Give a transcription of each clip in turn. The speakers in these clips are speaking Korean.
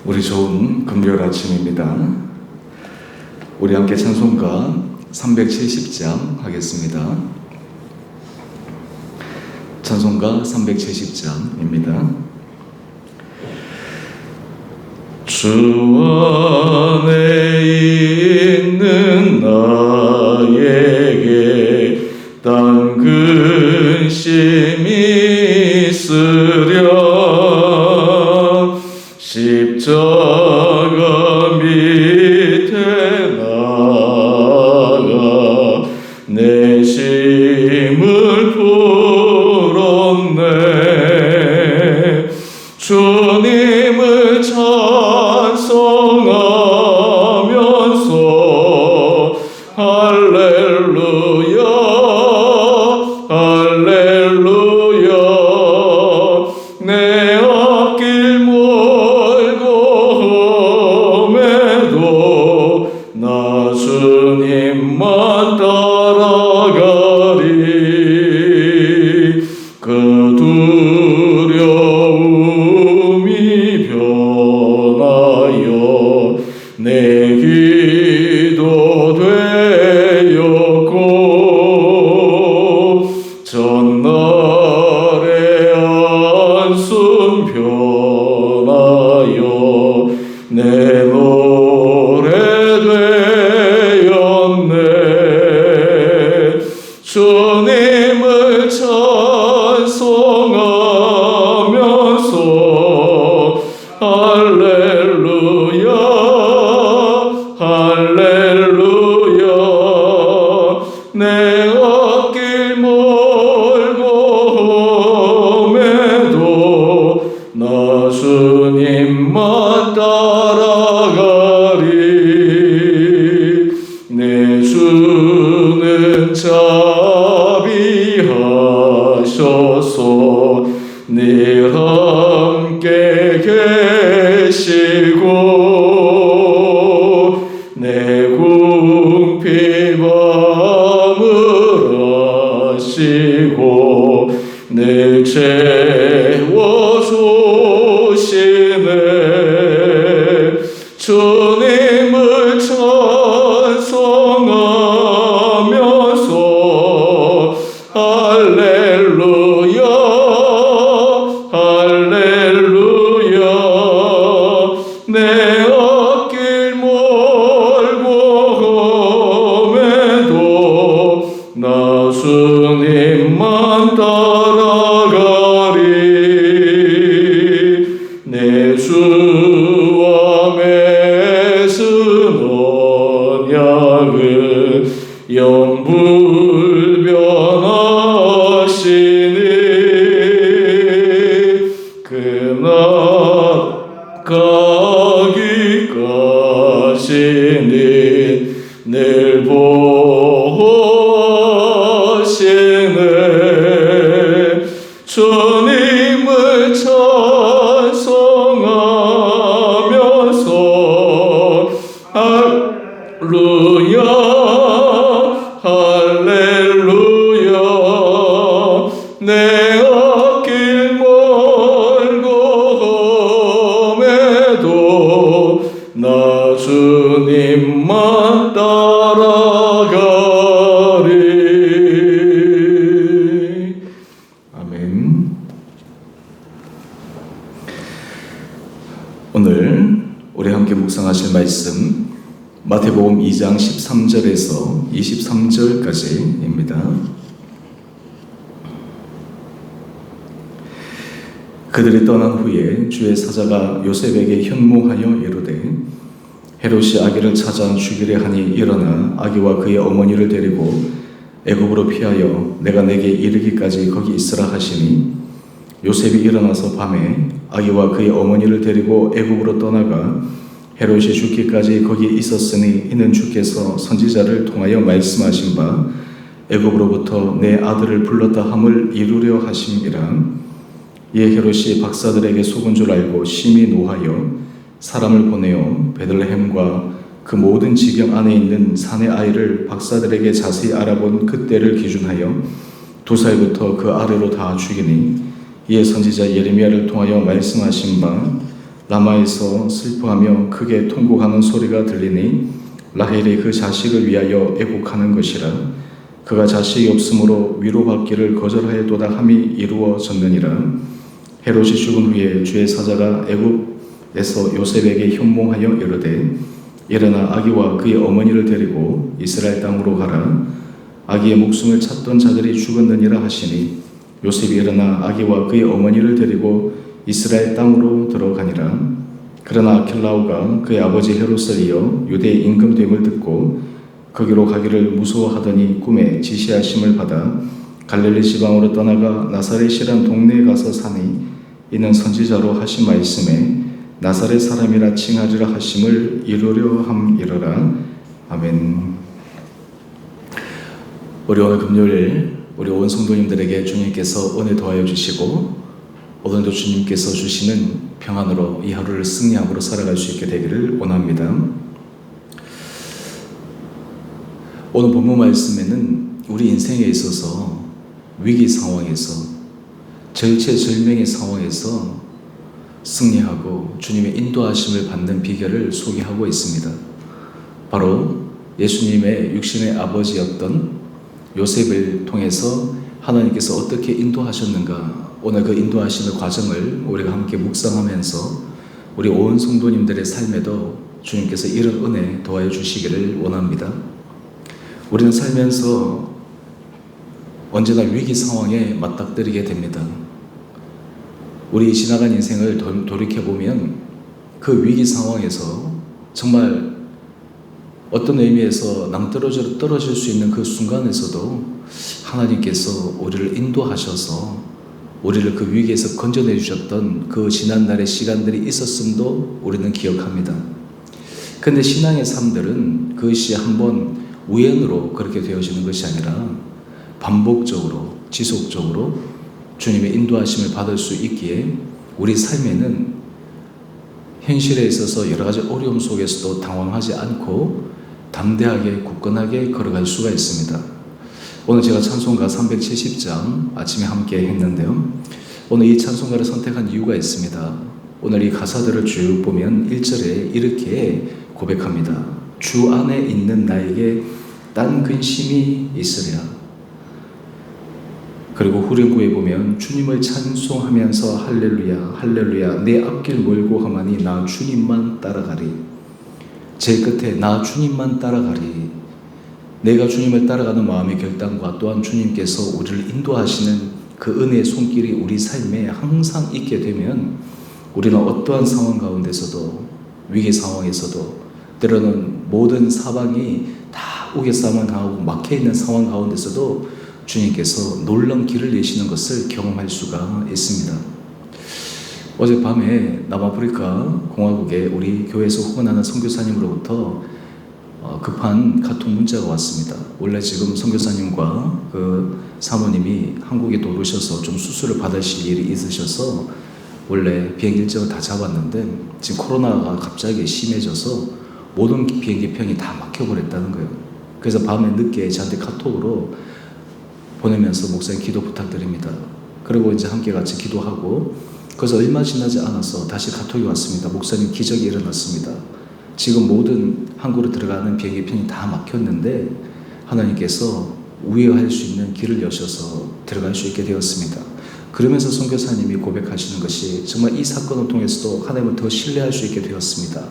우리 좋은 금요일 아침입니다. 우리 함께 찬송가 370장 하겠습니다. 찬송가 370장입니다. 주 안에 있는 나에게 딴 근심이 있으랴 십자가 밑에 나가 내 심을 풀었네. 주님을 찬송하면서 할렐루야 할렐루야 내 앞길 멀고 험해도 나 주님만 따라가리. 그 두려움이 변하여 내 기도 되었고 전날의 안순 변하여 내 노래 되었네. 주님을 찬송하면서 할렐루야 할렐루야 내 앞길 멀고 험해도 나 주님만 따라가리. 내 주는 자비하셔서 늘 함께 계시고 내 궁핍함을 아시고 늘 채워주시네. 주님을 찬송하면서 할렐루야 할렐루야 내 앞길 멀고 험해도 나 주님만 따라가리. 내 주와 맺은 언약은 영불변하시니 그날가기까지는 늘 보호하시네. 주님을 찬송하면서 할렐루야 할렐루야 내 앞길 멀고 험해도 나 주님만 따라가리. 아멘. 오늘 우리 함께 묵상하실 말씀 마태복음 2장 13절에서 23절까지입니다. 그들이 떠난 후에 주의 사자가 요셉에게 현몽하여 이르되 헤롯이 아기를 찾아 죽이려 하니 일어나 아기와 그의 어머니를 데리고 애굽으로 피하여 내가 내게 이르기까지 거기 있으라 하시니 요셉이 일어나서 밤에 아기와 그의 어머니를 데리고 애굽으로 떠나가 헤롯이 죽기까지 거기 있었으니 이는 주께서 선지자를 통하여 말씀하신 바 애굽으로부터 내 아들을 불렀다 함을 이루려 하심이라. 이에 헤롯이 박사들에게 속은 줄 알고 심히 노하여 사람을 보내어 베들레헴과 그 모든 지경 안에 있는 사내 아이를 박사들에게 자세히 알아본 그때를 기준하여 2살부터 그 아래로 다 죽이니, 이에 선지자 예레미야를 통하여 말씀하신 바 라마에서 슬퍼하며 크게 통곡하는 소리가 들리니 라헬이 그 자식을 위하여 애곡하는 것이라. 그가 자식이 없으므로 위로받기를 거절하였도다 함이 이루어졌느니라. 헤롯이 죽은 후에 주의 사자가 애굽에서 요셉에게 현몽하여 이르되, 일어나 아기와 그의 어머니를 데리고 이스라엘 땅으로 가라. 아기의 목숨을 찾던 자들이 죽었느니라 하시니, 요셉이 일어나 아기와 그의 어머니를 데리고 이스라엘 땅으로 들어가니라. 그러나 아킬라오가 그의 아버지 헤롯을 이어 유대의 임금됨을 듣고 거기로 가기를 무서워하더니 꿈에 지시하심을 받아 갈릴리 지방으로 떠나가 나사렛이란 동네에 가서 사니, 이는 선지자로 하신 말씀에 나사렛 사람이라 칭하리라 하심을 이루려 함이러라. 아멘. 우리 오늘 금요일 우리 온 성도님들에게 주님께서 은혜 더하여 주시고, 오늘도 주님께서 주시는 평안으로 이 하루를 승리함으로 살아갈 수 있게 되기를 원합니다. 오늘 본문 말씀에는 우리 인생에 있어서 위기 상황에서, 절체절명의 상황에서 승리하고 주님의 인도하심을 받는 비결을 소개하고 있습니다. 바로 예수님의 육신의 아버지였던 요셉을 통해서 하나님께서 어떻게 인도하셨는가, 오늘 그 인도하시는 과정을 우리가 함께 묵상하면서 우리 온 성도님들의 삶에도 주님께서 이런 은혜 더하여 주시기를 원합니다. 우리는 살면서 언제나 위기 상황에 맞닥뜨리게 됩니다. 우리 지나간 인생을 돌이켜보면 그 위기 상황에서 정말 어떤 의미에서 낭떠러질 수 있는 그 순간에서도 하나님께서 우리를 인도하셔서 우리를 그 위기에서 건져내 주셨던 그 지난날의 시간들이 있었음도 우리는 기억합니다. 그런데 신앙의 삶들은 그것이 한번 우연으로 그렇게 되어지는 것이 아니라 반복적으로 지속적으로 주님의 인도하심을 받을 수 있기에 우리 삶에는 현실에 있어서 여러 가지 어려움 속에서도 당황하지 않고 담대하게 굳건하게 걸어갈 수가 있습니다. 오늘 제가 찬송가 370장 아침에 함께 했는데요. 오늘 이 찬송가를 선택한 이유가 있습니다. 오늘 이 가사들을 쭉 보면 1절에 이렇게 고백합니다. 주 안에 있는 나에게 딴 근심이 있으랴. 그리고 후렴구에 보면 주님을 찬송하면서 할렐루야 할렐루야 내 앞길 몰고 험하니 나 주님만 따라가리. 제일 끝에 나 주님만 따라가리. 내가 주님을 따라가는 마음의 결단과 또한 주님께서 우리를 인도하시는 그 은혜의 손길이 우리 삶에 항상 있게 되면 우리는 어떠한 상황 가운데서도, 위기 상황에서도, 때로는 모든 사방이 다 우겨싸만 당하고 막혀있는 상황 가운데서도 주님께서 놀라운 길을 내시는 것을 경험할 수가 있습니다. 어젯밤에 남아프리카 공화국에 우리 교회에서 후원하는 선교사님으로부터 급한 카톡 문자가 왔습니다. 원래 지금 선교사님과 그 사모님이 한국에 도우셔서 좀 수술을 받으실 일이 있으셔서 원래 비행 일정을 다 잡았는데 지금 코로나가 갑자기 심해져서 모든 비행기 편이 다 막혀버렸다는 거예요. 그래서 밤에 늦게 저한테 카톡으로 보내면서 목사님 기도 부탁드립니다. 그리고 이제 함께 같이 기도하고, 그래서 얼마 지나지 않아서 다시 카톡이 왔습니다. 목사님 기적이 일어났습니다. 지금 모든 한국으로 들어가는 비행기 편이 다 막혔는데 하나님께서 우회할 수 있는 길을 여셔서 들어갈 수 있게 되었습니다. 그러면서 선교사님이 고백하시는 것이 정말 이 사건을 통해서도 하나님을 더 신뢰할 수 있게 되었습니다.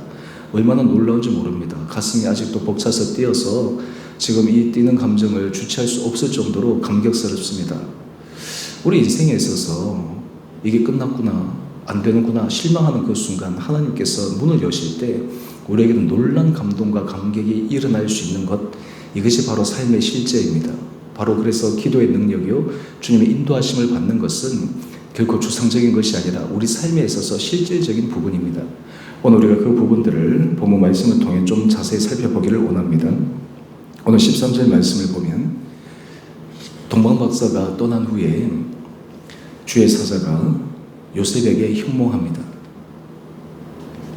얼마나 놀라운지 모릅니다. 가슴이 아직도 벅차서 뛰어서 지금 이 뛰는 감정을 주체할 수 없을 정도로 감격스럽습니다. 우리 인생에 있어서 이게 끝났구나, 안 되는구나 실망하는 그 순간 하나님께서 문을 여실 때 우리에게는 놀라운 감동과 감격이 일어날 수 있는 것, 이것이 바로 삶의 실제입니다. 바로 그래서 기도의 능력이요 주님의 인도하심을 받는 것은 결코 추상적인 것이 아니라 우리 삶에 있어서 실질적인 부분입니다. 오늘 우리가 그 부분들을 본문 말씀을 통해 좀 자세히 살펴보기를 원합니다. 오늘 13절 말씀을 보면 동방박사가 떠난 후에 주의 사자가 요셉에게 현몽합니다.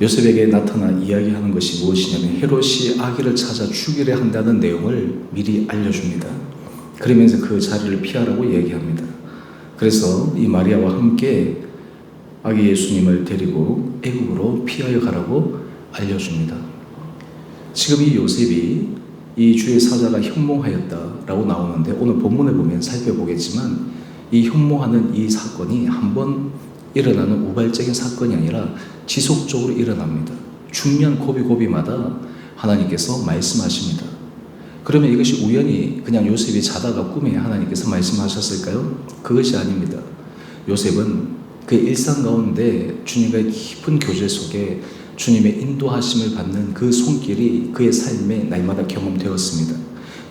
요셉에게 나타나 이야기하는 것이 무엇이냐면 헤롯이 아기를 찾아 죽이려 한다는 내용을 미리 알려줍니다. 그러면서 그 자리를 피하라고 얘기합니다. 그래서 이 마리아와 함께 아기 예수님을 데리고 애국으로 피하여 가라고 알려줍니다. 지금 이 요셉이 이 주의 사자가 현몽하였다라고 나오는데 오늘 본문에 보면 살펴보겠지만 이 현몽하는 이 사건이 한번 일어나는 우발적인 사건이 아니라 지속적으로 일어납니다. 중요한 고비고비마다 하나님께서 말씀하십니다. 그러면 이것이 우연히 그냥 요셉이 자다가 꿈에 하나님께서 말씀하셨을까요? 그것이 아닙니다. 요셉은 그 일상 가운데 주님과의 깊은 교제 속에 주님의 인도하심을 받는 그 손길이 그의 삶에 날마다 경험되었습니다.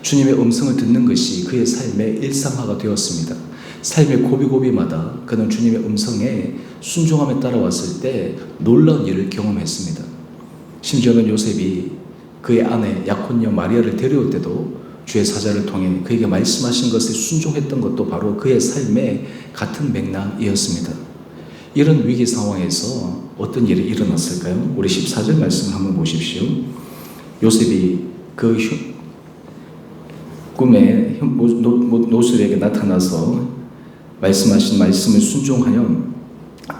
주님의 음성을 듣는 것이 그의 삶의 일상화가 되었습니다. 삶의 고비고비마다 그는 주님의 음성에 순종함에 따라왔을 때 놀라운 일을 경험했습니다. 심지어는 요셉이 그의 아내 약혼녀 마리아를 데려올 때도 주의 사자를 통해 그에게 말씀하신 것에 순종했던 것도 바로 그의 삶의 같은 맥락이었습니다. 이런 위기 상황에서 어떤 일이 일어났을까요? 우리 14절 말씀을 한번 보십시오. 요셉이 그 꿈에 노술에게 나타나서 말씀하신 말씀을 순종하여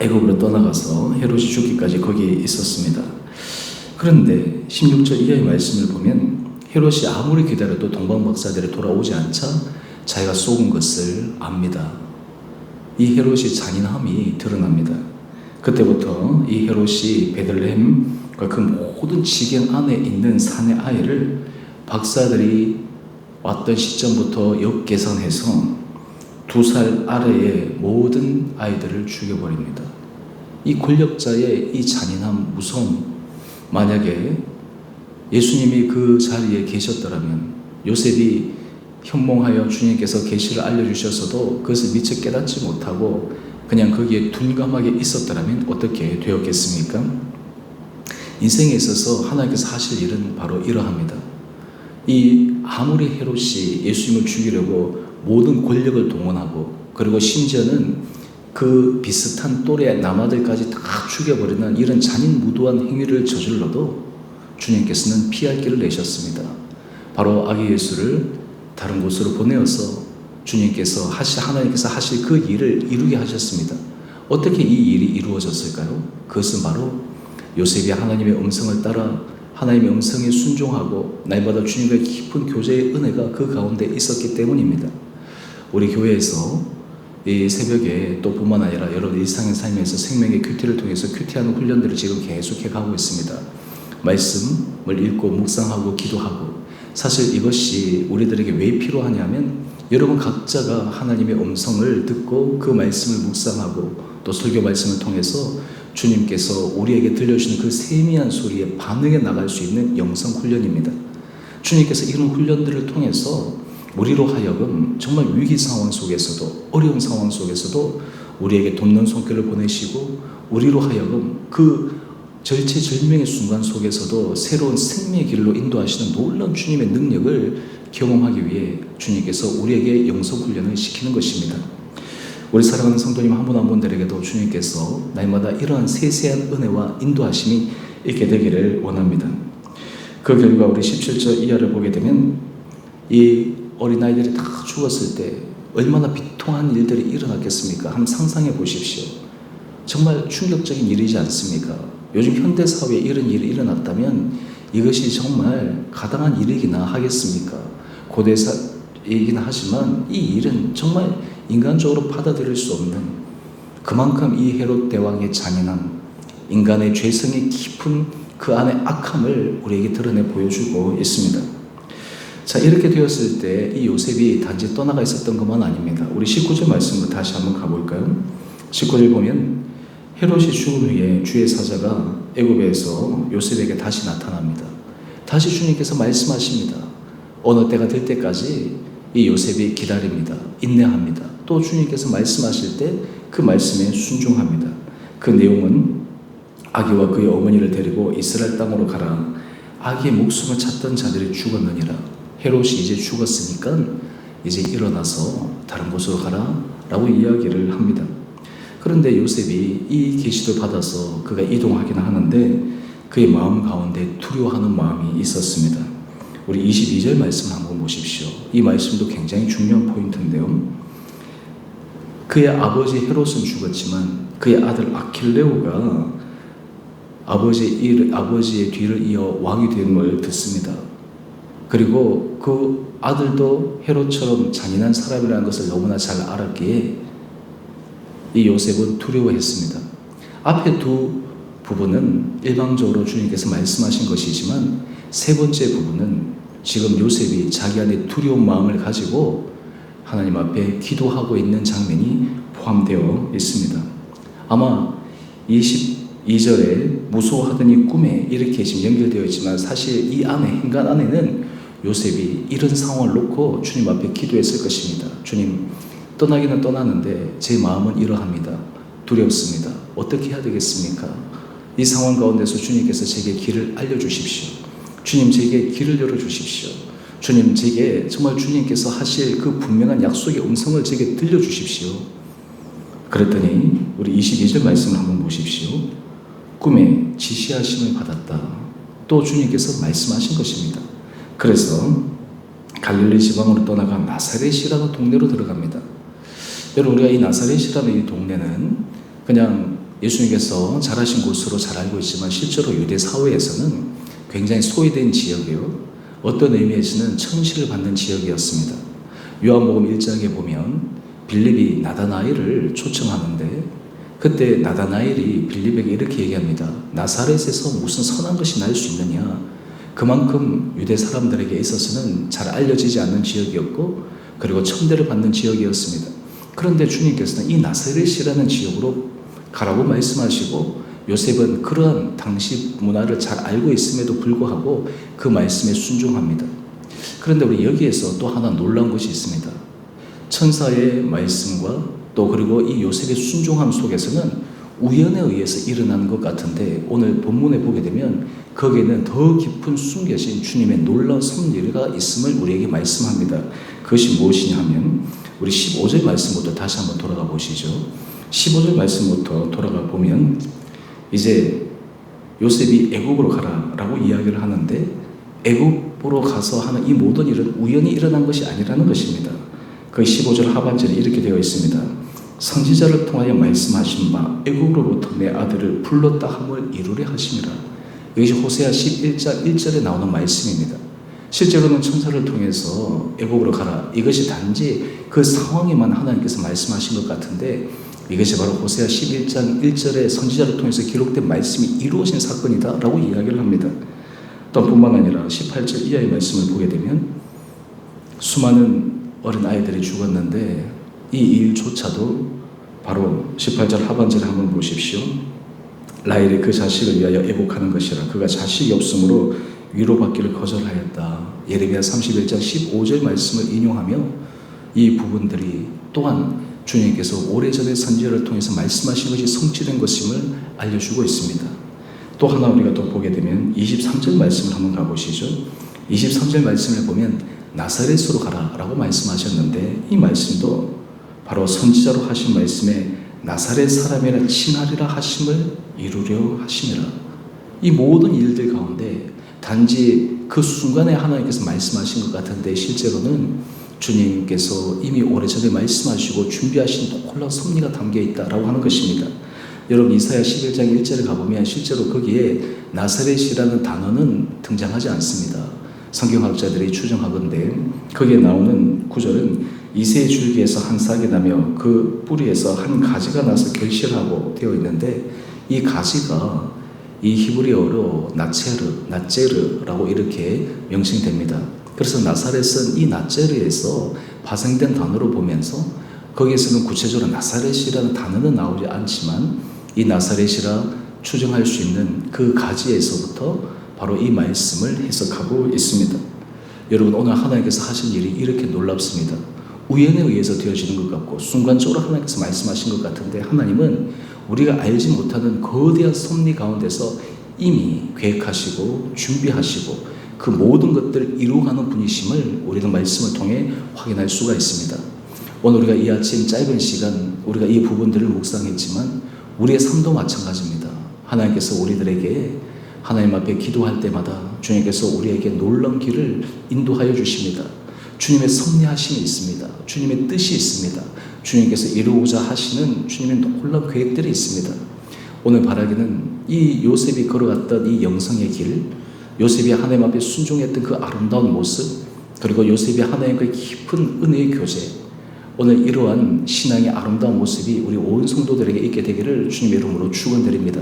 애굽으로 떠나가서 헤롯이 죽기까지 거기에 있었습니다. 그런데 16절 이하의 말씀을 보면 헤롯이 아무리 기다려도 동방박사들이 돌아오지 않자 자기가 속은 것을 압니다. 이 헤롯이 잔인함이 드러납니다. 그때부터 이 헤롯이 베들레헴과 그 모든 지경 안에 있는 산의 아이를 박사들이 왔던 시점부터 역계산해서 2살 아래의 모든 아이들을 죽여버립니다. 이 권력자의 이 잔인함, 무서움, 만약에 예수님이 그 자리에 계셨더라면 요셉이 현몽하여 주님께서 계시를 알려주셨어도 그것을 미처 깨닫지 못하고 그냥 거기에 둔감하게 있었더라면 어떻게 되었겠습니까? 인생에 있어서 하나님께서 하실 일은 바로 이러합니다. 이 아무리 헤롯이 예수님을 죽이려고 모든 권력을 동원하고 그리고 심지어는 그 비슷한 또래 남아들까지 다 죽여버리는 이런 잔인무도한 행위를 저질러도 주님께서는 피할 길을 내셨습니다. 바로 아기 예수를 다른 곳으로 보내어서 주님께서 하나님께서 하실 그 일을 이루게 하셨습니다. 어떻게 이 일이 이루어졌을까요? 그것은 바로 요셉이 하나님의 음성을 따라 하나님의 음성에 순종하고 날마다 주님과의 깊은 교제의 은혜가 그 가운데 있었기 때문입니다. 우리 교회에서 이 새벽에 또 뿐만 아니라 여러분 일상의 삶에서 생명의 큐티를 통해서 큐티하는 훈련들을 지금 계속해 가고 있습니다. 말씀을 읽고 묵상하고 기도하고 사실 이것이 우리들에게 왜 필요하냐면 여러분 각자가 하나님의 음성을 듣고 그 말씀을 묵상하고 또 설교 말씀을 통해서 주님께서 우리에게 들려주시는 그 세미한 소리에 반응해 나갈 수 있는 영성 훈련입니다. 주님께서 이런 훈련들을 통해서 우리로 하여금 정말 위기 상황 속에서도 어려운 상황 속에서도 우리에게 돕는 손길을 보내시고 우리로 하여금 그 절체절명의 순간 속에서도 새로운 생명의 길로 인도하시는 놀라운 주님의 능력을 경험하기 위해 주님께서 우리에게 영성훈련을 시키는 것입니다. 우리 사랑하는 성도님 한 분 한 분들에게도 주님께서 날마다 이러한 세세한 은혜와 인도하심이 있게 되기를 원합니다. 그 결과 우리 17절 이하를 보게 되면 이 어린아이들이 다 죽었을 때 얼마나 비통한 일들이 일어났겠습니까? 한번 상상해 보십시오. 정말 충격적인 일이지 않습니까? 요즘 현대사회에 이런 일이 일어났다면 이것이 정말 가당한 일이기나 하겠습니까? 고대사이긴 하지만 이 일은 정말 인간적으로 받아들일 수 없는 그만큼 이 헤롯 대왕의 잔인함, 인간의 죄성이 깊은 그 안의 악함을 우리에게 드러내 보여주고 있습니다. 자, 이렇게 되었을 때 이 요셉이 단지 떠나가 있었던 것만 아닙니다. 우리 19절 말씀으로 다시 한번 가볼까요? 19절 보면 헤롯이 죽은 후에 주의 사자가 애굽에서 요셉에게 다시 나타납니다. 다시 주님께서 말씀하십니다. 어느 때가 될 때까지 이 요셉이 기다립니다. 인내합니다. 또 주님께서 말씀하실 때 그 말씀에 순종합니다. 그 내용은 아기와 그의 어머니를 데리고 이스라엘 땅으로 가라. 아기의 목숨을 찾던 자들이 죽었느니라. 헤롯이 이제 죽었으니까 이제 일어나서 다른 곳으로 가라 라고 이야기를 합니다. 그런데 요셉이 이 계시를 받아서 그가 이동하긴 하는데 그의 마음 가운데 두려워하는 마음이 있었습니다. 우리 22절 말씀을 한번 보십시오. 이 말씀도 굉장히 중요한 포인트인데요. 그의 아버지 헤롯은 죽었지만 그의 아들 아킬레오가 아버지의 뒤를 이어 왕이 됨을 듣습니다. 그리고 그 아들도 헤롯처럼 잔인한 사람이라는 것을 너무나 잘 알았기에 이 요셉은 두려워했습니다. 앞에 두 부분은 일방적으로 주님께서 말씀하신 것이지만 세 번째 부분은 지금 요셉이 자기 안에 두려운 마음을 가지고 하나님 앞에 기도하고 있는 장면이 포함되어 있습니다. 아마 22절에 무서워하더니 꿈에 이렇게 지금 연결되어 있지만 사실 이 안에 행간 안에는 요셉이 이런 상황을 놓고 주님 앞에 기도했을 것입니다. 주님, 떠나기는 떠나는데 제 마음은 이러합니다. 두렵습니다. 어떻게 해야 되겠습니까? 이 상황 가운데서 주님께서 제게 길을 알려주십시오. 주님, 제게 길을 열어주십시오. 주님, 제게 정말 주님께서 하실 그 분명한 약속의 음성을 제게 들려주십시오. 그랬더니 우리 22절 말씀을 한번 보십시오. 꿈에 지시하심을 받았다. 또 주님께서 말씀하신 것입니다. 그래서 갈릴리 지방으로 떠나가 나사렛이라는 동네로 들어갑니다. 여러분, 우리가 이 나사렛이라는 이 동네는 그냥 예수님께서 자라신 곳으로 잘 알고 있지만 실제로 유대 사회에서는 굉장히 소외된 지역이요, 어떤 의미에서는 천시를 받는 지역이었습니다. 요한복음 1장에 보면 빌립이 나다나엘을 초청하는데 그때 나다나엘이 빌립에게 이렇게 얘기합니다. 나사렛에서 무슨 선한 것이 날 수 있느냐. 그만큼 유대 사람들에게 있어서는 잘 알려지지 않는 지역이었고 그리고 천대를 받는 지역이었습니다. 그런데 주님께서는 이 나사렛이라는 지역으로 가라고 말씀하시고 요셉은 그러한 당시 문화를 잘 알고 있음에도 불구하고 그 말씀에 순종합니다. 그런데 우리 여기에서 또 하나 놀라운 것이 있습니다. 천사의 말씀과 또 그리고 이 요셉의 순종함 속에서는 우연에 의해서 일어나는 것 같은데 오늘 본문에 보게 되면 거기에는 더 깊은 숨겨진 주님의 놀라운 섭리가 있음을 우리에게 말씀합니다. 그것이 무엇이냐 하면 우리 15절 말씀부터 다시 한번 돌아가 보시죠. 15절 말씀부터 돌아가 보면 이제 요셉이 애굽으로 가라라고 이야기를 하는데 애굽으로 가서 하는 이 모든 일은 우연히 일어난 것이 아니라는 것입니다. 그 15절 하반절에 이렇게 되어 있습니다. 선지자를 통하여 말씀하신 바 애굽으로부터 내 아들을 불렀다 함을 이루려 하심이라. 이것이 호세아 11장 1절에 나오는 말씀입니다. 실제로는 천사를 통해서 애굽으로 가라, 이것이 단지 그 상황에만 하나님께서 말씀하신 것 같은데 이것이 바로 호세아 11장 1절에 선지자를 통해서 기록된 말씀이 이루어진 사건이다 라고 이야기를 합니다. 또 뿐만 아니라 18절 이하의 말씀을 보게 되면 수많은 어린 아이들이 죽었는데 이 일조차도 바로 18절 하반절에 한번 보십시오. 라헬이 그 자식을 위하여 애곡하는 것이라. 그가 자식이 없으므로 위로받기를 거절하였다. 예레미야 31장 15절 말씀을 인용하며 이 부분들이 또한 주님께서 오래전에 선지자를 통해서 말씀하신 것이 성취된 것임을 알려주고 있습니다. 또 하나 우리가 또 보게 되면 23절 말씀을 한번 가보시죠. 23절 말씀을 보면 나사렛으로 가라라고 말씀하셨는데 이 말씀도 바로 선지자로 하신 말씀에 나사렛 사람이라 칭하리라 하심을 이루려 하심이라. 이 모든 일들 가운데 단지 그 순간에 하나님께서 말씀하신 것 같은데 실제로는 주님께서 이미 오래전에 말씀하시고 준비하신 놀라운 섭리가 담겨 있다라고 하는 것입니다. 여러분 이사야 11장 1절에 가보면 실제로 거기에 나사렛이라는 단어는 등장하지 않습니다. 성경학자들이 추정하건대 거기에 나오는 구절은 이새의 줄기에서 한 싹이 나며 그 뿌리에서 한 가지가 나서 결실하고 되어 있는데 이 가지가 이 히브리어로 나체르라고 이렇게 명칭됩니다. 그래서 나사렛은 이 나체르에서 파생된 단어로 보면서 거기에서는 구체적으로 나사렛이라는 단어는 나오지 않지만 이 나사렛이라 추정할 수 있는 그 가지에서부터 바로 이 말씀을 해석하고 있습니다. 여러분 오늘 하나님께서 하신 일이 이렇게 놀랍습니다. 우연에 의해서 되어지는 것 같고 순간적으로 하나님께서 말씀하신 것 같은데 하나님은 우리가 알지 못하는 거대한 섭리 가운데서 이미 계획하시고 준비하시고 그 모든 것들을 이루어가는 분이심을 우리는 말씀을 통해 확인할 수가 있습니다. 오늘 우리가 이 아침 짧은 시간 우리가 이 부분들을 묵상했지만 우리의 삶도 마찬가지입니다. 하나님께서 우리들에게 하나님 앞에 기도할 때마다 주님께서 우리에게 놀라운 길을 인도하여 주십니다. 주님의 섭리하심이 있습니다. 주님의 뜻이 있습니다. 주님께서 이루고자 하시는 주님의 놀라운 계획들이 있습니다. 오늘 바라기는 이 요셉이 걸어갔던 이 영성의 길, 요셉이 하나님 앞에 순종했던 그 아름다운 모습, 그리고 요셉이 하나님과의 깊은 은혜의 교제, 오늘 이러한 신앙의 아름다운 모습이 우리 온 성도들에게 있게 되기를 주님의 이름으로 축원드립니다.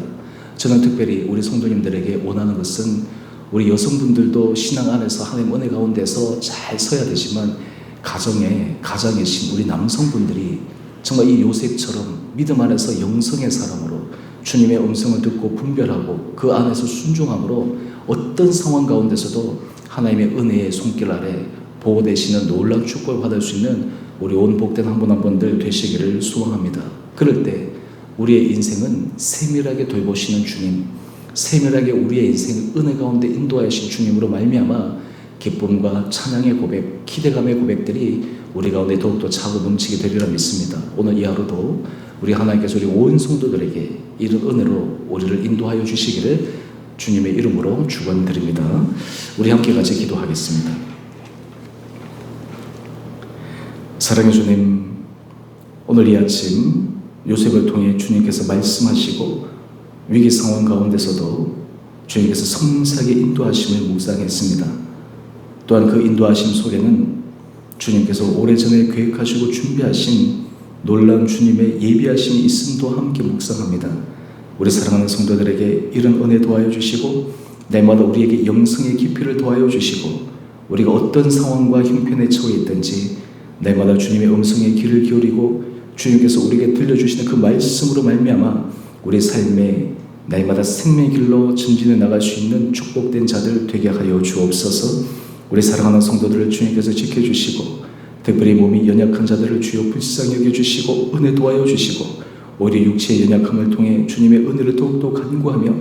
저는 특별히 우리 성도님들에게 원하는 것은 우리 여성분들도 신앙 안에서 하나님 은혜 가운데서 잘 서야 되지만 가정의 신 우리 남성분들이 정말 이 요셉처럼 믿음 안에서 영성의 사람으로 주님의 음성을 듣고 분별하고 그 안에서 순종함으로 어떤 상황 가운데서도 하나님의 은혜의 손길 아래 보호되시는 놀라운 축복을 받을 수 있는 우리 온 복된 한 분 한 분들 되시기를 소원합니다. 그럴 때 우리의 인생은 세밀하게 돌보시는 주님, 세밀하게 우리의 인생을 은혜 가운데 인도하신 주님으로 말미암아 기쁨과 찬양의 고백, 기대감의 고백들이 우리 가운데 더욱더 차고 넘치게 되리라 믿습니다. 오늘 이 하루도 우리 하나님께서 우리 온 성도들에게 이런 은혜로 우리를 인도하여 주시기를 주님의 이름으로 축원드립니다. 우리 함께 같이 기도하겠습니다. 사랑의 주님, 오늘 이 아침 요셉을 통해 주님께서 말씀하시고 위기 상황 가운데서도 주님께서 섬세하게 인도하심을 묵상했습니다. 또한 그 인도하심 속에는 주님께서 오래전에 계획하시고 준비하신 놀라운 주님의 예비하심이 있음도 함께 묵상합니다. 우리 사랑하는 성도들에게 이런 은혜 도와여 주시고 날마다 우리에게 영성의 깊이를 도와여 주시고 우리가 어떤 상황과 형편에 처해 있든지 날마다 주님의 음성에 귀를 기울이고 주님께서 우리에게 들려주시는 그 말씀으로 말미암아 우리 삶에 날마다 생명의 길로 전진해 나갈 수 있는 축복된 자들 되게 하여 주옵소서. 우리 사랑하는 성도들을 주님께서 지켜주시고 특별히 몸이 연약한 자들을 주여 불쌍히 여겨주시고 은혜 도와여 주시고 오히려 육체의 연약함을 통해 주님의 은혜를 더욱더 간구하며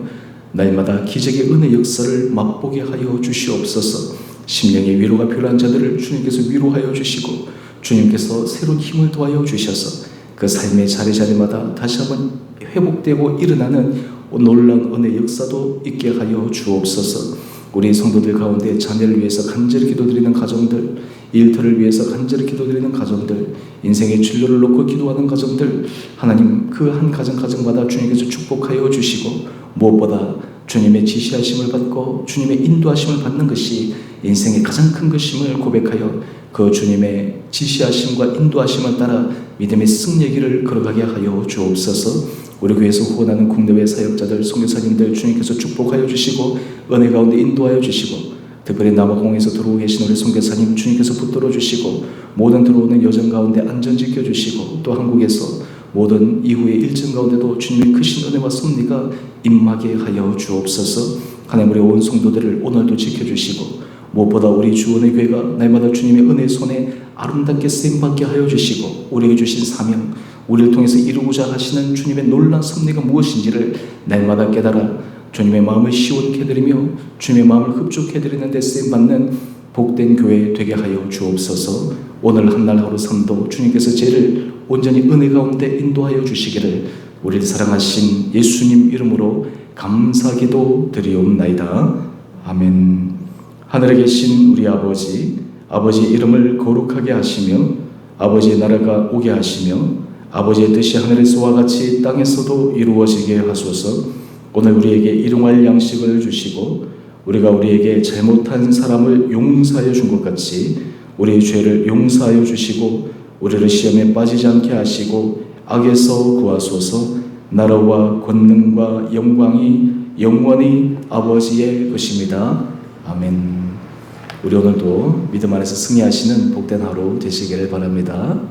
날마다 기적의 은혜 역사를 맛보게 하여 주시옵소서. 심령의 위로가 필요한 자들을 주님께서 위로하여 주시고 주님께서 새로운 힘을 도와여 주셔서 그 삶의 자리자리마다 다시 한번 회복되고 일어나는 놀라운 은혜 역사도 있게 하여 주옵소서. 우리 성도들 가운데 자녀를 위해서 간절히 기도드리는 가정들, 일터를 위해서 간절히 기도드리는 가정들, 인생의 진로를 놓고 기도하는 가정들, 하나님 그 한 가정마다 주님께서 축복하여 주시고 무엇보다 주님의 지시하심을 받고 주님의 인도하심을 받는 것이 인생의 가장 큰 것임을 고백하여 그 주님의 지시하심과 인도하심을 따라 믿음의 승리의 길을 걸어가게 하여 주옵소서. 우리 교회에서 후원하는 국내외 사역자들, 선교사님들 주님께서 축복하여 주시고 은혜 가운데 인도하여 주시고 특별히 남아공에서 들어오고 계신 우리 선교사님 주님께서 붙들어 주시고 모든 들어오는 여정 가운데 안전 지켜주시고 또 한국에서 모든 이후의 일정 가운데도 주님의 크신 은혜와 섭리가 임하게 하여 주옵소서. 하나님 우리 온 성도들을 오늘도 지켜주시고 무엇보다 우리 주원의 교회가 날마다 주님의 은혜의 손에 아름답게 쓰임받게 하여 주시고 우리에게 주신 사명, 우리를 통해서 이루고자 하시는 주님의 놀라운 섭리가 무엇인지를 날마다 깨달아 주님의 마음을 시원케 해드리며 주님의 마음을 흡족해 해드리는 데 쓰임받는 복된 교회 되게 하여 주옵소서. 오늘 한날 하루 삶도 주님께서 죄를 온전히 은혜 가운데 인도하여 주시기를 우리를 사랑하신 예수님 이름으로 감사기도 드리옵나이다. 아멘. 하늘에 계신 우리 아버지, 아버지의 이름을 거룩하게 하시며 아버지의 나라가 오게 하시며 아버지의 뜻이 하늘에서와 같이 땅에서도 이루어지게 하소서. 오늘 우리에게 일용할 양식을 주시고 우리가 우리에게 잘못한 사람을 용서하여 준 것 같이 우리의 죄를 용서하여 주시고 우리를 시험에 빠지지 않게 하시고 악에서 구하소서. 나라와 권능과 영광이 영원히 아버지의 것입니다. 아멘. 우리 오늘도 믿음 안에서 승리하시는 복된 하루 되시기를 바랍니다.